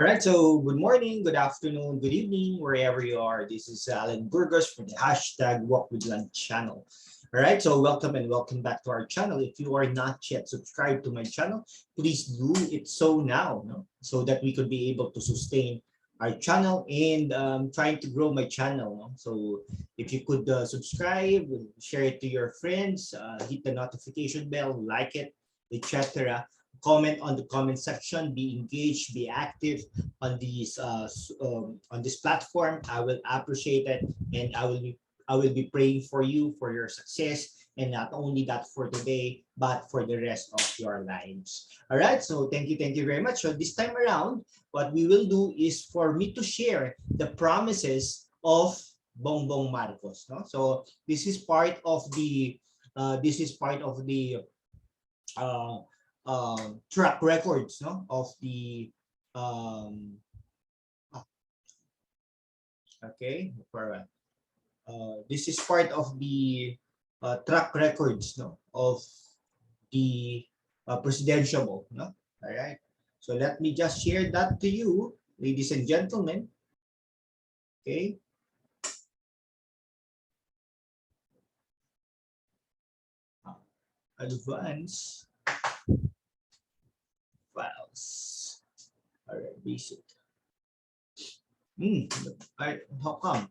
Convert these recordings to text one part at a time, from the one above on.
All right, so good morning, good afternoon, good evening, wherever you are. This is Alan Burgos from the hashtag wokwithLan channel. All right, so welcome and welcome back to our channel. If you are not yet subscribed to my channel, please do it so now, so that we could be able to sustain our channel and trying to grow my channel. So if you could subscribe, share it to your friends, hit the notification bell, like it, etc. Comment on the comment section, be engaged, be active on this platform. I will appreciate it, and I will be praying for you for your success, and not only that for today, but for the rest of your lives. All right, so thank you very much. So this time around, what we will do is for me to share the promises of Bongbong Marcos. No? So this is part of the uh, track records, of the okay, for this is part of the track records, of the presidential, no. All right, so let me just share that to you, ladies and gentlemen. Okay. Advance files. All right, basic. How come?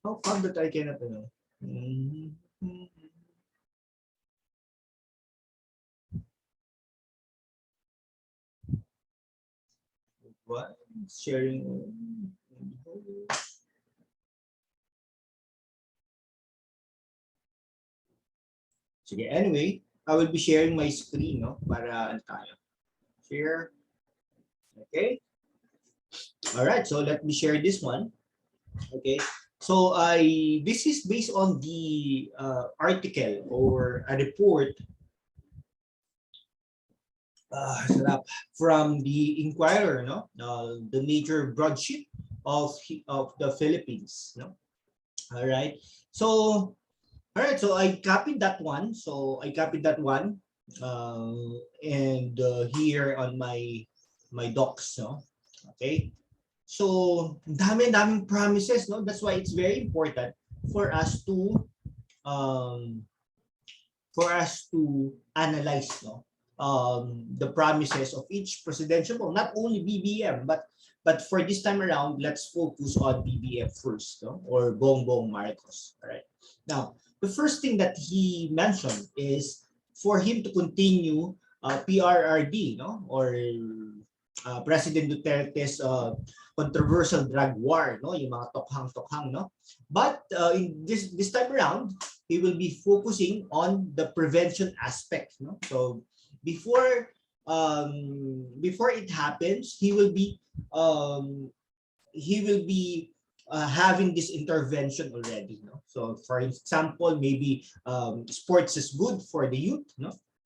How come that I cannot know? What? Sharing. Sige, anyway, I will be sharing my screen, para ano tayo. Share. Okay. All right, so let me share this one. Okay. So this is based on the article or a report from the Inquirer, the major broadsheet of the Philippines, All right. So I copied that one. And here on my docs, Okay. So daming promises, That's why it's very important for us to um analyze, the promises of each presidential, not only BBM, but for this time around, let's focus on BBM first, or Bongbong Marcos. All right. Now, the first thing that he mentioned is for him to continue PRRD, or President Duterte's controversial drug war, yung mga tokhang-tokhang, But in this time around, he will be focusing on the prevention aspect, So before it happens, he will be having this intervention already, So for example, maybe sports is good for the youth,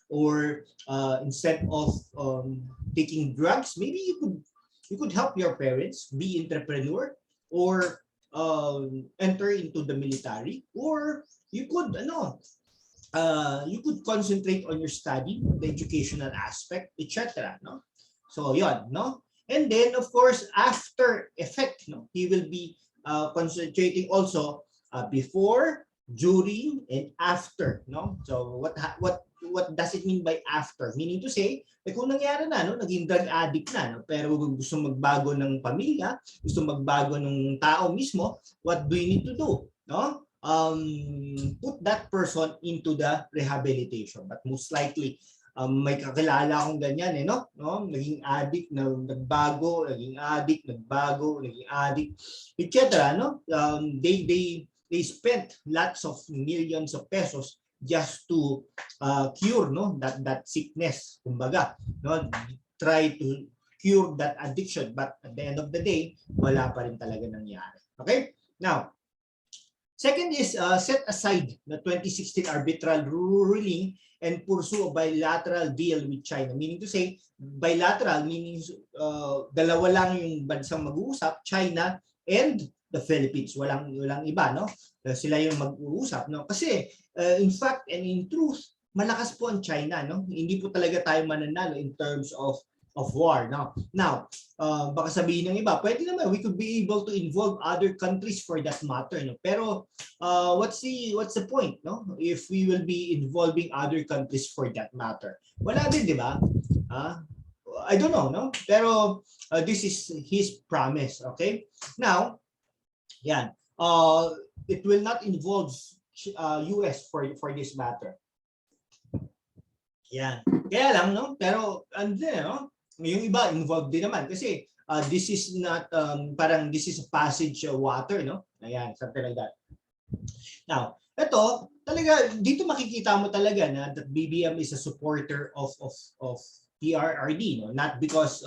or instead of taking drugs, maybe you could help your parents be entrepreneur, or enter into the military, or you could concentrate on your study, the educational aspect, etc. So yon, and then of course after effect, he will be concentrating also before, during, and after, So what does it mean by after? Meaning to say, kung nangyari na, naging drug addict na, pero gusto magbago ng pamilya, gusto magbago ng tao mismo, what do you need to do? Put that person into the rehabilitation. But most likely, may kakilala akong ganyan, naging addict, nagbago, naging addict, nagbago, naging addict, etc. They spent lots of millions of pesos just to cure that sickness, kumbaga, try to cure that addiction, but at the end of the day, wala pa rin talaga nangyari. Okay, now Second is set aside the 2016 arbitral ruling and pursue a bilateral deal with China. Meaning to say, bilateral meaning dalawa lang yung bansang mag-uusap, China and the Philippines. Walang iba, no? Sila yung mag-uusap, no? Kasi in fact and in truth, malakas po ang China, no? Hindi po talaga tayo mananalo in terms of war, no? Now, baka sabihin ng iba, pwede naman we could be able to involve other countries for that matter, no? Pero what's the point, no? If we will be involving other countries for that matter. Wala din, di ba? I don't know, no? Pero this is his promise, okay? Now, yan. It will not involve US for this matter. Yan. Kaya lang, no? Pero ano din, no? Yung iba involved din naman kasi this is not parang this is a passage water, no? Ayan, something like that. Now, ito talaga dito makikita mo talaga na that BBM is a supporter of PRRD, no? Not because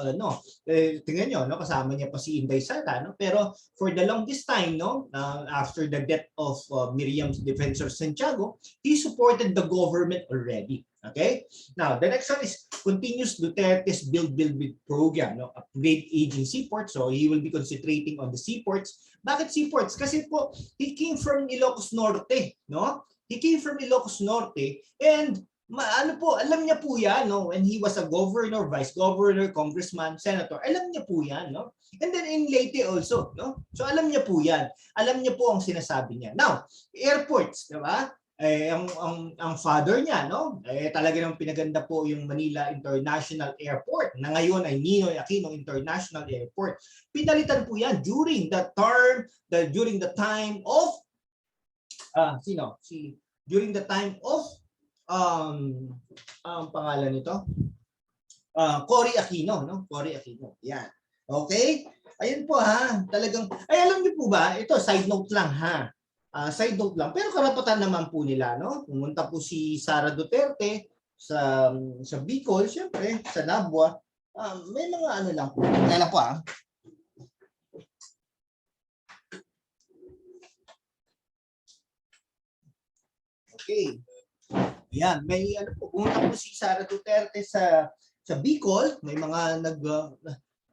tingnan niyo, no, kasama niya pa si Inday Sara, no? Pero for the longest time, no, after the death of Miriam's Defensor Santiago, he supported the government already. Okay? Now, the next one is continues Duterte's build program, no? Upgrade aging seaports. So he will be concentrating on the seaports. Bakit seaports? Kasi po he came from Ilocos Norte, no? He came from Ilocos Norte and ano po, alam niya po yan, no? When he was a governor, vice governor, congressman, senator, alam niya po yan, no? And then in Leyte also, no? So alam niya po yan. Alam niya po ang sinasabi niya. Now, airports, di ba? Ang father niya, no? Talaga nang pinaganda po yung Manila International Airport na ngayon ay Ninoy Aquino International Airport. Pinalitan po yan during the time of during the time of ang pangalan nito Cory Aquino, no? Cory Aquino. Yan. Okay? Ayun po ha. Talagang alam niyo po ba? Ito side note lang ha. Side note lang. Pero karapatan naman po nila, no? Pumunta po si Sara Duterte sa Bicol, syempre, sa Nabua. May mga ano lang po. Kaya po ha. Okay. Yan, may ano po, pumunta po si Sara Duterte sa Bicol, may mga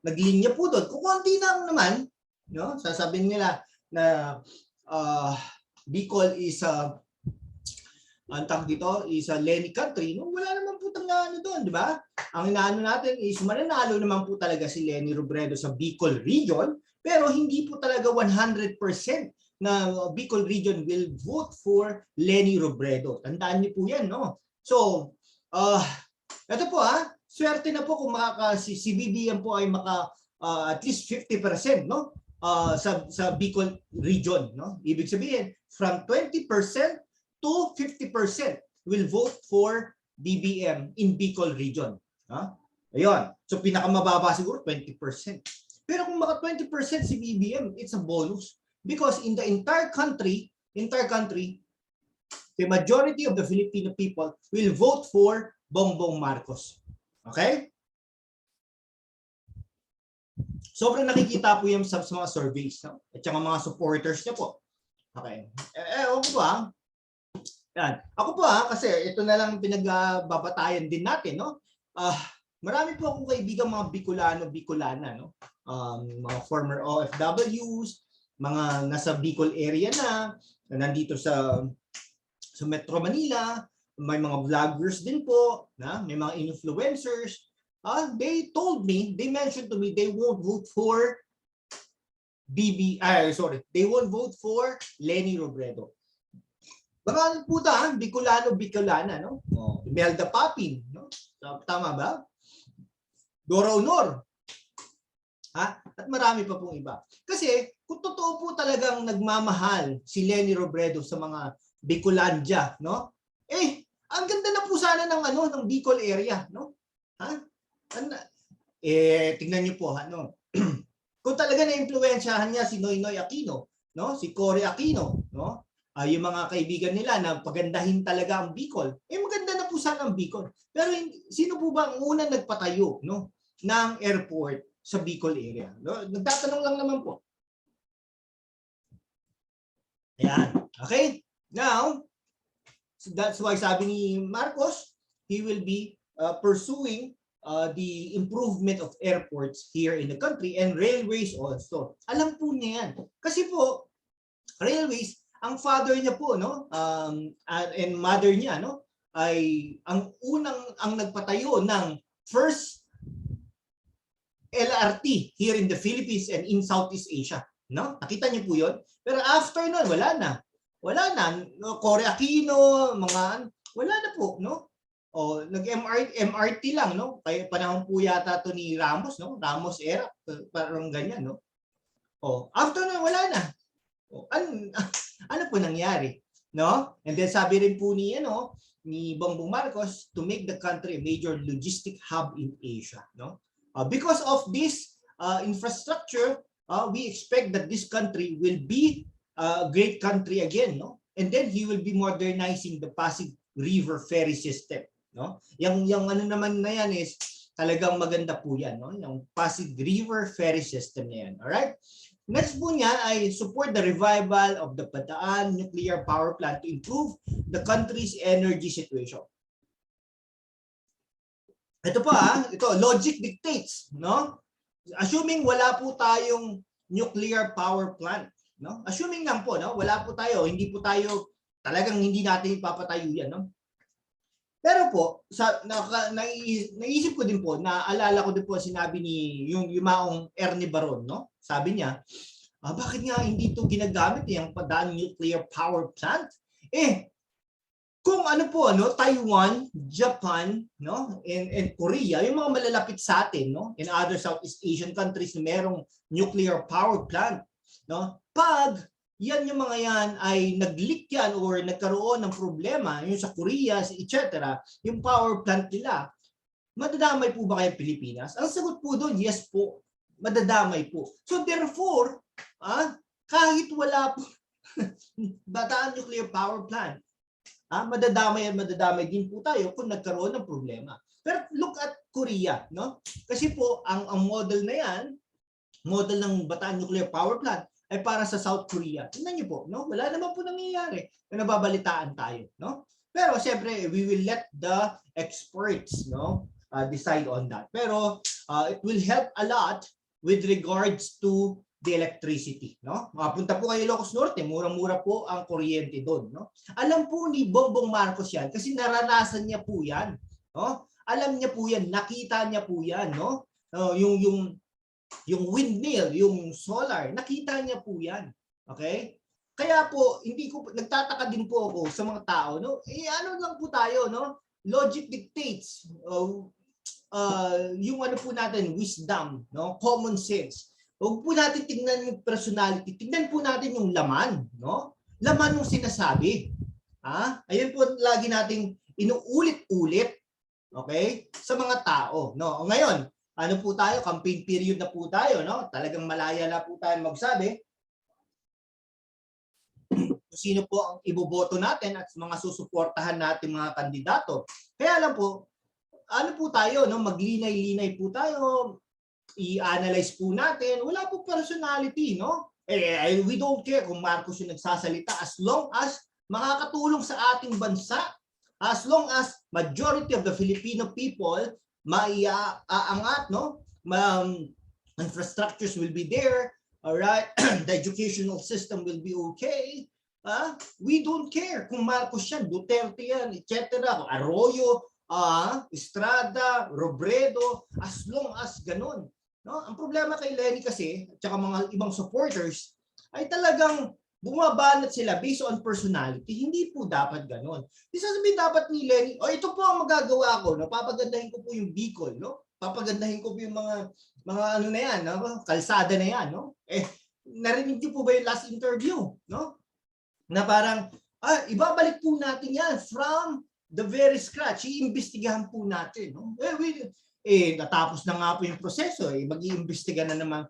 naglinya po doon. Kung konti lang naman, no? Sasabihin nila na Bicol is ang tawag dito is a Lenny country. No? Wala naman po ano doon, di ba? Ang inaano natin is mananalo naman po talaga si Leni Robredo sa Bicol region, pero hindi po talaga 100% na Bicol region will vote for Leni Robredo. Tandaan niyo po yan, no? So, ito po swerte na po kung si BBM po ay at least 50%, no? Sa Bicol region, no? Ibig sabihin, from 20% to 50% will vote for BBM in Bicol region. Ayun. So pinakamababa siguro 20%. Pero kung maka 20% si BBM, it's a bonus. Because in the entire country, the majority of the Filipino people will vote for Bongbong Marcos. Okay? Sobrang nakikita po yan sa mga surveys, no? At saka mga supporters niya po. Okay. Ako po yan. Ako po kasi ito na lang pinagbabatayan din natin, no? Marami po akong kaibigan mga Bicolana, no? Mga former OFWs, mga nasa Bicol area na nandito sa Metro Manila, may mga vloggers din po, may mga influencers. They mentioned to me they won't vote for they won't vote for Leni Robredo. Baka po Bicolana, no? Imelda Papin, no? Tama ba? Dora Honor. At marami pa pong iba. Kasi kung totoo po talagang nagmamahal si Leni Robredo sa mga Bicolandia, no? Ang ganda na po sana ng Bicol area, no? Tingnan niyo po, kung talaga na-impluwensyahan niya si Noynoy Aquino, no? Si Cory Aquino, no? Yung mga kaibigan nila na pagandahin talaga ang Bicol. Maganda na po sana ang Bicol. Pero sino po ba ang unang nagpatayo, no, ng airport sa Bicol area? No? Nagtatanong lang naman po. Ayan. Okay? Now, so that's why sabi ni Marcos, he will be pursuing the improvement of airports here in the country and railways also. Alam po niya yan. Kasi po, railways, ang father niya po, no, and mother niya, no, ay ang nagpatayo ng first LRT here in the Philippines and in Southeast Asia, no? Nakita niyo po 'yon. Pero after noon, wala na. Wala na, no, Cory Aquino, wala na po, no? O nag-MRT lang, no? Kaya panahon po yata to ni Ramos, no? Ramos era, parang ganyan, no? O, after noon, wala na. O, ano po nangyari, no? And then sabi rin po ni Bongbong Marcos to make the country a major logistic hub in Asia, no? Because of this infrastructure, we expect that this country will be a great country again, no? And then he will be modernizing the Pasig River ferry system, no? Yung ano naman na yan is talagang maganda po yan, no? Yung Pasig River ferry system na yan, all right? Next po niya ay support the revival of the Bataan nuclear power plant to improve the country's energy situation. Ito pa, ito logic dictates, no? Assuming wala po tayong nuclear power plant, no? Assuming lang po, no? Wala po tayo, hindi po tayo talagang hindi natin ipapatayo yan, no? Pero po, naisip ko din po, naalala ko din po sinabi ni yung yumaong Ernie Baron, no? Sabi niya, bakit nga hindi ito ginagamit yung Bataan nuclear power plant? Kung ano po, no, Taiwan, Japan, no, and Korea, yung mga malalapit sa atin, no, in other Southeast Asian countries na merong nuclear power plant, no, pag yan yung mga yan ay nag-leak yan or nagkaroon ng problema, yung sa Korea, etc., yung power plant nila, madadamay po ba kayo Pilipinas? Ang sagot po doon, yes po, madadamay po. So therefore, kahit wala po Bataan nuclear power plant, madadamay din po tayo kung nagkaroon ng problema. Pero look at Korea, no? Kasi po ang model na yan, model ng Bataan nuclear power plant ay para sa South Korea. Tingnan niyo po, no? Wala naman po nangyayari. Nababalitaan tayo, no? Pero siyempre, we will let the experts, no, decide on that. Pero it will help a lot with regards to the electricity, no? Mapunta po kayo Ilocos Norte, murang-mura po ang kuryente doon, no? Alam po ni Bongbong Marcos yan kasi naranasan niya po yan, no? Alam niya po yan, nakita niya po yan, no? Yung windmill, yung solar, nakita niya po yan. Okay? Kaya po nagtataka din po ako sa mga tao, no? Ano lang po tayo, no? Logic dictates. Yung ano po natin, wisdom, no? Common sense. Huwag po natin tingnan yung personality, tingnan po natin yung laman, no? Laman ng sinasabi. Ayun po lagi nating inuulit-ulit, okay? Sa mga tao, no? Ngayon, ano po tayo, campaign period na po tayo, no? Talagang malaya na po tayo magsabi kung sino po ang iboboto natin at mga susuportahan natin mga kandidato. Kaya lang po, ano po tayo, no? Maglinay-linay po tayo, i-analyze po natin, wala po personality, no? We don't care kung Marcos yung nagsasalita as long as makakatulong sa ating bansa, as long as majority of the Filipino people maiaangat, no? Infrastructures will be there, all right? The educational system will be okay. We don't care kung Marcos yan, Duterte yan, etc. Arroyo, Estrada, Robredo, as long as ganun. No? Ang problema kay Lenny kasi, at saka mga ibang supporters, ay talagang bumabanat sila based on personality. Hindi po dapat ganon. Di sasabihin dapat ni Lenny, ito po ang magagawa ko, no? Papagandahin ko po yung Bicol, no? Papagandahin ko po yung mga ano na yan, no? Kalsada na yan, no? Narinig niyo po ba yung last interview, no? Na parang, ibabalik po natin yan from the very scratch. Iimbestigahan po natin, no? Natapos na nga po yung proseso, mag-iimbestiga na naman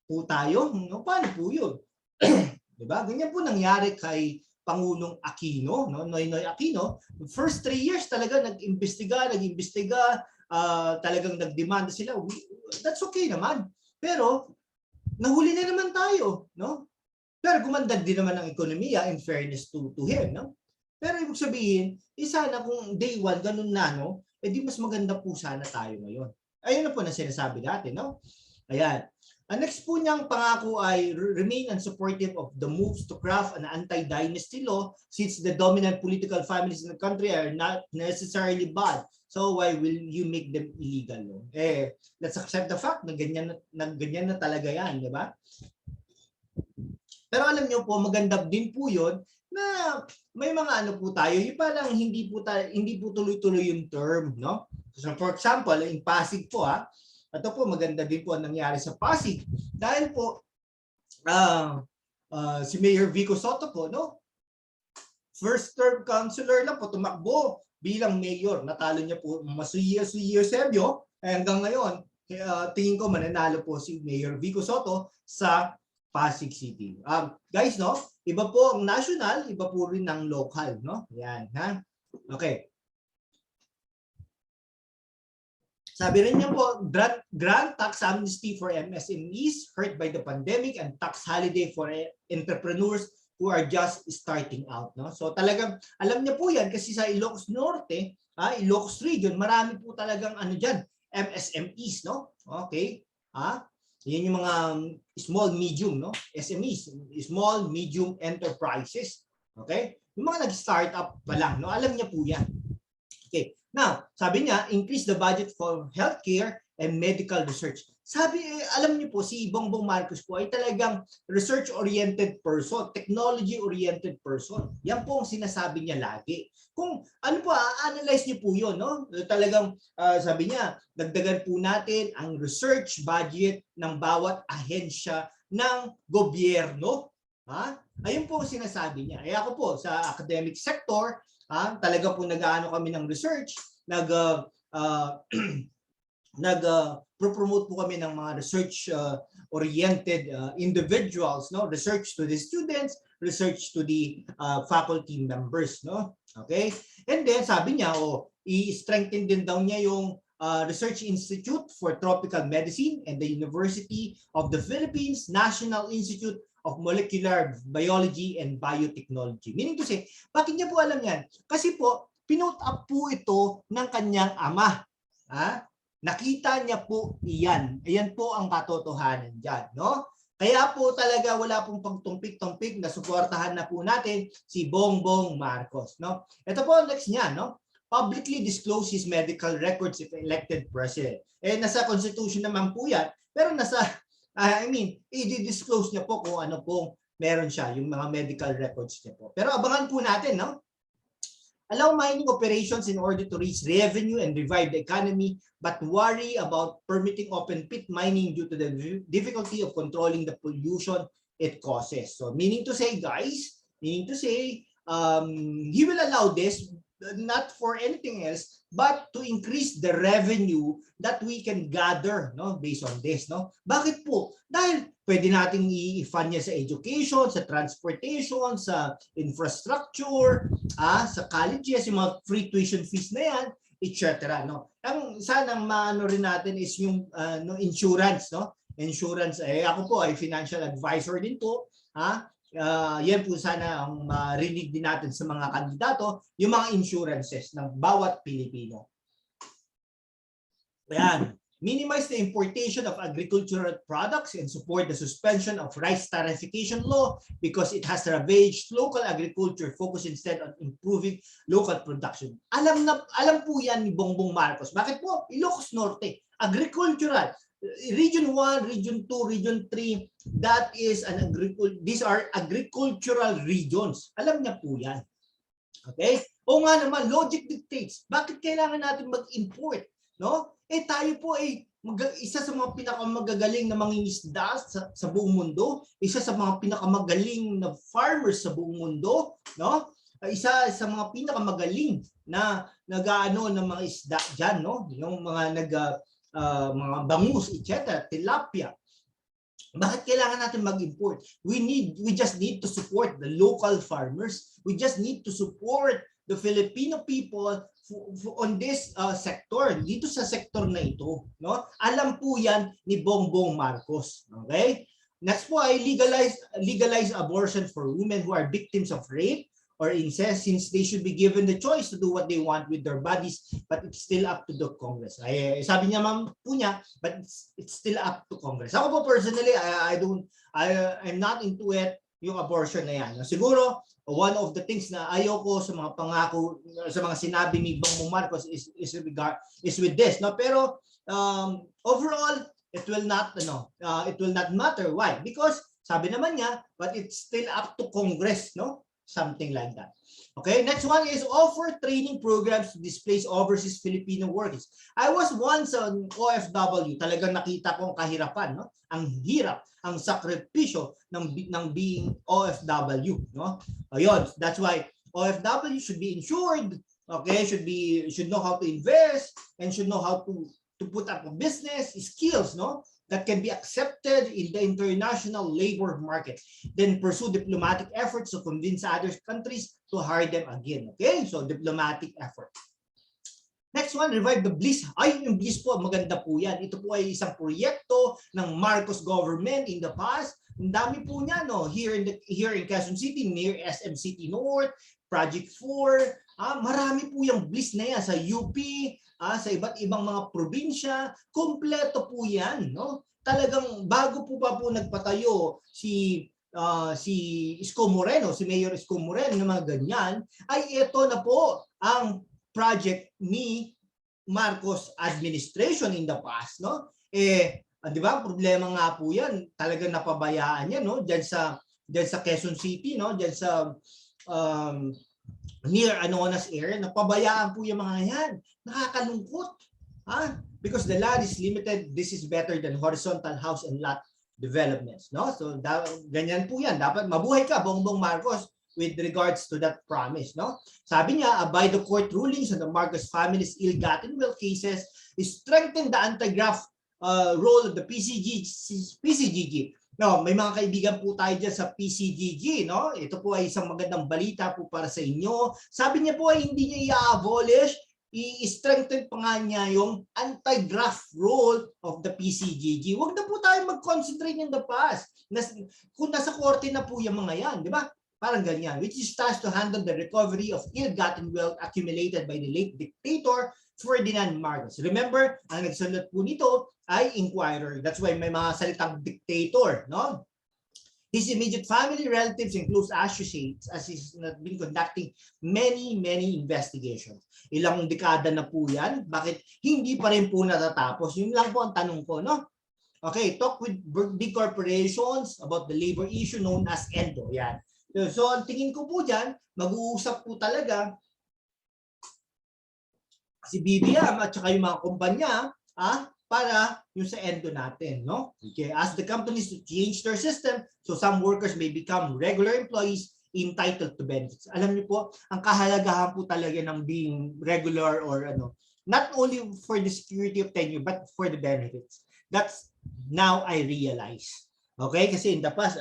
po tayo. No? Paano po yun? Diba? Ganyan po nangyari kay Pangulong Aquino, no? Noynoy Aquino. First 3 years talaga nag-imbestiga, talagang nagdemanda sila. That's okay naman. Pero nahuli na naman tayo, no? Pero gumanda din naman ang ekonomiya in fairness to him, no? Pero ibig sabihin, sana kung day one, ganun na, no? Di mas maganda po sana tayo ngayon. Ayun na po na sinasabi natin, no? Ayan. Ang next po niyang pangako ay remain unsupportive of the moves to craft an anti-dynasty law since the dominant political families in the country are not necessarily bad. So why will you make them illegal? No? Let's accept the fact na ganyan na talaga yan, di ba? Pero alam niyo po, maganda din po yun na may mga ano po tayo, yung parang hindi po tuloy-tuloy yung term, no? So for example, in Pasig po ito po maganda din po ang nangyari sa Pasig dahil po si Mayor Vico Soto po, no? First term councilor lang po tumakbo bilang mayor. Natalo niya po masuyo Sebio. Hanggang ngayon, tingin ko mananalo po si Mayor Vico Soto sa Pasig City. Guys, no? Iba po ang national, iba po rin ang local, no? Yan, ha? Okay. Sabi rin niya po, grant tax amnesty for MSMEs hurt by the pandemic and tax holiday for entrepreneurs who are just starting out. No? So talagang alam niya po yan kasi sa Ilocos Norte, Ilocos Region, marami po talagang ano dyan, MSMEs. No? Okay? Yan yung mga small, medium, no? SMEs, small, medium enterprises. Okay? Yung mga nag-startup pa lang. No? Alam niya po yan. Okay. Now, sabi niya, increase the budget for healthcare and medical research. Sabi, alam niyo po, si Bongbong Marcos po ay talagang research-oriented person, technology-oriented person. Yan po ang sinasabi niya lagi. Kung ano po, analyze niyo po yun, no? Talagang, sabi niya, dagdagan po natin ang research budget ng bawat ahensya ng gobyerno. Ayun po ang sinasabi niya. Ako po, sa academic sector, talaga po nag-aano kami ng research, promote po kami ng mga research oriented individuals, no? Research to the students, research to the faculty members, no? Okay? And then sabi niya, i-strengthen din daw niya yung Research Institute for Tropical Medicine and the University of the Philippines National Institute of Molecular Biology and Biotechnology. Meaning to say, bakit niya po alam yan? Kasi po, pinote up po ito ng kanyang ama. Nakita niya po iyan. Ayan po ang katotohanan dyan. No? Kaya po talaga wala pong pagtumpik-tumpik na suportahan na po natin si Bongbong Marcos. No? Ito po ang next niya. No? Publicly disclose his medical records if elected president. Nasa Constitution naman po yan. Pero nasa i-disclose niya po kung ano pong meron siya, yung mga medical records niya po. Pero abangan po natin, no? Allow mining operations in order to raise revenue and revive the economy, but worry about permitting open pit mining due to the difficulty of controlling the pollution it causes. So, meaning to say, guys, he will allow this not for anything else but to increase the revenue that we can gather, no, based on this, no? Bakit po? Dahil pwede nating i-fund niya sa education, sa transportation, sa infrastructure, sa colleges, yung mga free tuition fees na yan, etc. No? Ang sanang maano rin natin is yung insurance, no? Insurance, ako po ay financial advisor din po, yan po sana ang marinig din natin sa mga kandidato, yung mga insurances ng bawat Pilipino. Ayan. Minimize the importation of agricultural products and support the suspension of rice tariffication law because it has ravaged local agriculture, focus instead on improving local production. Alam po yan ni Bongbong Marcos. Bakit po? Ilocos Norte, agricultural. Region 1, Region 2, Region 3, these are agricultural regions. Alam niya po yan. Okay? O nga naman, logic dictates. Bakit kailangan natin mag-import? No? Tayo po ay isa sa mga pinakamagagaling na mangingisda sa buong mundo, isa sa mga pinakamagaling na farmers sa buong mundo, no? Isa sa mga pinakamagaling na nag-aano ng mga isda diyan, no? Yung mga mga bangus, etc., tilapia. Bakit kailangan natin mag-import? We just need to support the local farmers. We just need to support the Filipino people on this sector, dito sa sektor na ito, no? Alam po yan ni Bongbong Marcos, okay? Next po ay legalize abortion for women who are victims of rape or incest, since they should be given the choice to do what they want with their bodies, but it's still up to the Congress. Sabi niya ma'am po niya, but it's still up to Congress. Ako po personally, I'm not into it, yung abortion na yan. Siguro, one of the things na ayoko sa mga pangako, sa mga sinabi ni Bongbong Marcos is with this, no? Pero overall, it will not matter. Why? Because sabi naman niya, but it's still up to Congress, no? Something like that. Okay, next one is offer training programs to displaced overseas Filipino workers. I was once an OFW, talagang nakita kong kahirapan, no? Ang hirap, ang sakripisyo ng being OFW, no? Ayun, that's why OFW should be insured, okay? Should know how to invest and should know how to put up a business, skills, no? That can be accepted in the international labor market, then pursue diplomatic efforts to convince other countries to hire them again. Okay, so diplomatic effort. Next one, revive the BLIS. Ay, yung BLIS po, maganda po yan. Ito po ay isang proyekto ng Marcos government in the past. Ang dami po niya, no? Here in Quezon City, near SM City North, Project 4. Marami po yung BLIS na yan sa UP, sa iba't ibang mga probinsya. Kompleto po yan, no? Talagang bago po pa po nagpatayo si Isko Moreno, si Mayor Isko Moreno, ng mga ganyan, ay ito na po ang project ni Marcos administration in the past, no? Di ba? Problema nga po yan. Talagang napabayaan yan, no? Diyan sa Quezon City, no? Diyan sa near Anonas area, napabayaan po yung mga yan. Nakakalungkot. Because the land is limited, this is better than horizontal house and lot developments, no? So ganyan po yan. Dapat mabuhay ka, Bongbong Marcos, with regards to that promise, no? Sabi niya, by the court rulings on the Marcos family's ill-gotten wealth cases, strengthen the anti-graft role of the PCGG. No, may mga kaibigan po tayo dyan sa PCGG, no? Ito po ay isang magandang balita po para sa inyo. Sabi niya po ay hindi niya i-abolish, i-strengthen pa nga niya yung anti-graft role of the PCGG. Huwag na po tayo mag-concentrate in the past. Kung nasa korte na po yung mga yan, di ba? Parang ganyan. Which is tasked to handle the recovery of ill-gotten wealth accumulated by the late dictator Ferdinand Marcos. Remember, ang nagsulat po nito ay inquirer. That's why may mga salitang dictator, no? His immediate family, relatives, and close associates as he's been conducting many investigations. Ilang dekada na po yan. Bakit hindi pa rin po natatapos? Yun lang po ang tanong ko, no? Okay, talk with big corporations about the labor issue known as ENDO. Yan. So, ang tingin ko po dyan, mag-uusap po talaga si BBM at saka yung mga kumpanya para yung sa ENDO natin, no? Okay, ask the companies to change their system so some workers may become regular employees entitled to benefits. Alam niyo po, ang kahalagahan po talaga ng being regular or not only for the security of tenure but for the benefits. That's now I realize. Okay, kasi in the past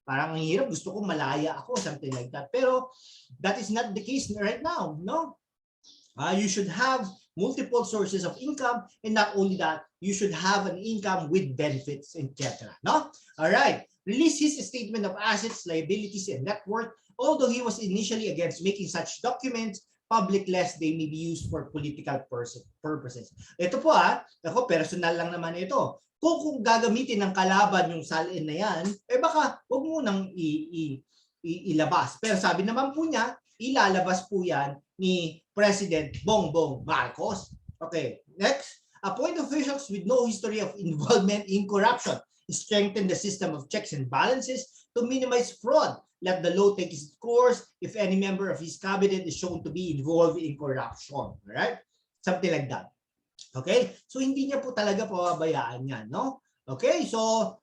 parang ang hirap, gusto ko malaya ako, something like that. Pero that is not the case right now, no? You should have multiple sources of income, and not only that, you should have an income with benefits, etc. No? All right. Release his statement of assets, liabilities, and net worth. Although he was initially against making such documents public lest they may be used for political purposes. Ito po ako personal lang naman ito. Kung gagamitin ng kalaban yung salin na yan, baka wag mo nang ilabas. Pero sabi naman po niya, ilalabas po yan ni President Bongbong Marcos. Okay, next. Appoint officials with no history of involvement in corruption. Strengthen the system of checks and balances to minimize fraud. Let the law take its course if any member of his cabinet is shown to be involved in corruption. Alright? Something like that. Okay? So, hindi niya po talaga pababayaan yan, no? Okay? So,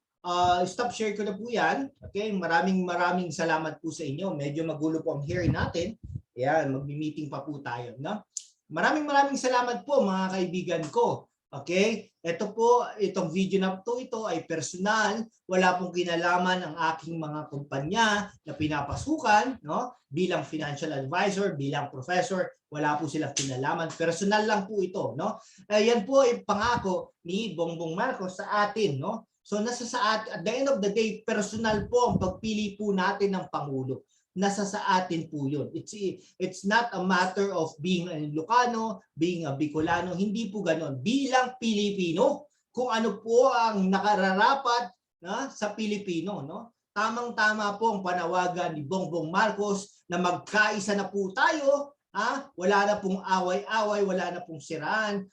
stop share ko na po yan. Okay? Maraming salamat po sa inyo. Medyo magulo po ang hearing natin. Yan, magmi-meeting pa po tayo, no? Maraming salamat po mga kaibigan ko. Okay? Itong video na ito ay personal. Wala pong kinalaman ang aking mga kumpanya na pinapasukan, no? Bilang financial advisor, bilang professor, wala po silang kinalaman. Personal lang po ito, no? Yan po ay pangako ni Bongbong Marcos sa atin, no? So nasa sa at the end of the day, personal po ang pagpili po natin ng Pangulo. Nasa sa atin po yun. It's not a matter of being an Ilocano, being a Bicolano. Hindi po ganon. Bilang Pilipino, kung ano po ang nakararapat sa Pilipino. No? Tamang-tama po ang panawagan ni Bongbong Marcos na magkaisa na po tayo. Wala na pong away-away, wala na pong siraan,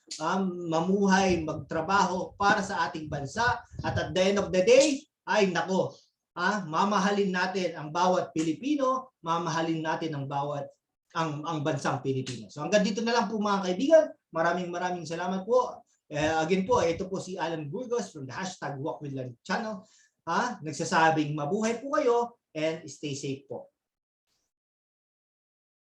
mamuhay, magtrabaho para sa ating bansa. At at the end of the day, ay nako, mamahalin natin ang bawat Pilipino, mamahalin natin ang bawat ang bansang Pilipinas. So hanggang dito na lang po mga kaibigan. Maraming salamat po. Again po, ito po si Alan Burgos from the #WalkWithLan channel. Nagsasabing mabuhay po kayo and stay safe po.